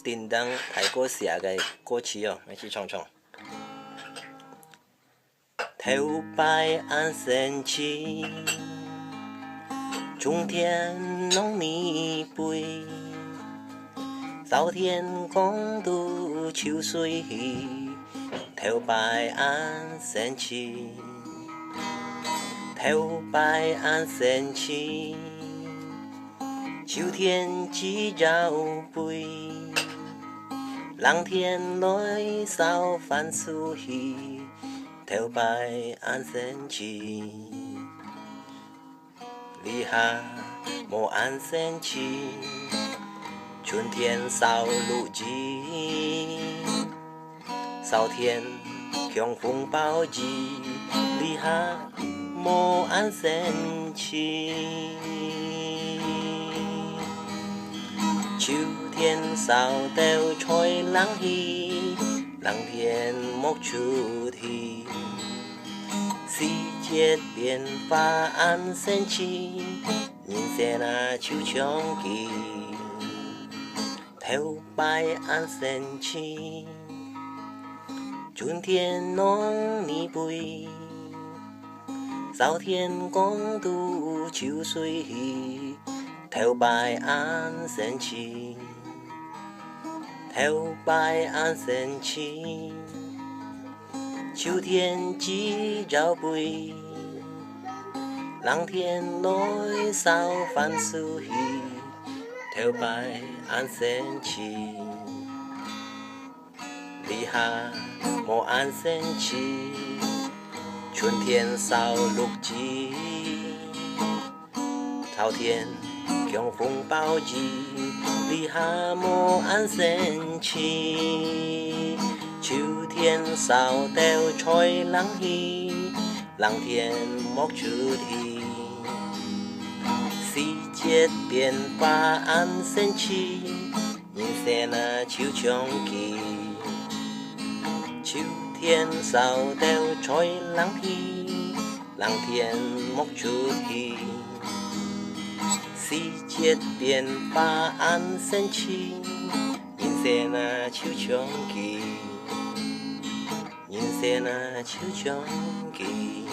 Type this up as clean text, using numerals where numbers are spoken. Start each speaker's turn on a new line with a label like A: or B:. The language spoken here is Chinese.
A: 叮当太过写嘅歌詞哦，一起唱唱。頭擺安神氣，春天弄泥杯，早天共度秋水，頭擺安神氣，頭擺安神氣。秋天只朝杯，冷天來掃番薯稀，頭擺安神氣。立夏冇安神氣，春天掃露季，掃天強風暴季，立夏冇安神氣。秋天掃豆吹冷氣，冷天莫出題。四季變化安神氣，人生啊秋長期。頭擺安神氣，春天弄泥杯，早天共度秋水。頭擺安神氣，頭擺安神氣。秋天只朝杯，冷天來掃番薯稀，頭擺安神氣。立夏冇安神氣，春天掃露季，秋天強風暴季，立夏冇安神氣。秋天掃豆吹冷氣，冷天莫出題。四季變化安神氣，人生啊秋長期。秋天掃豆吹冷氣，冷天莫出題。四季變化安神氣，人生啊秋長期。人生啊秋長期。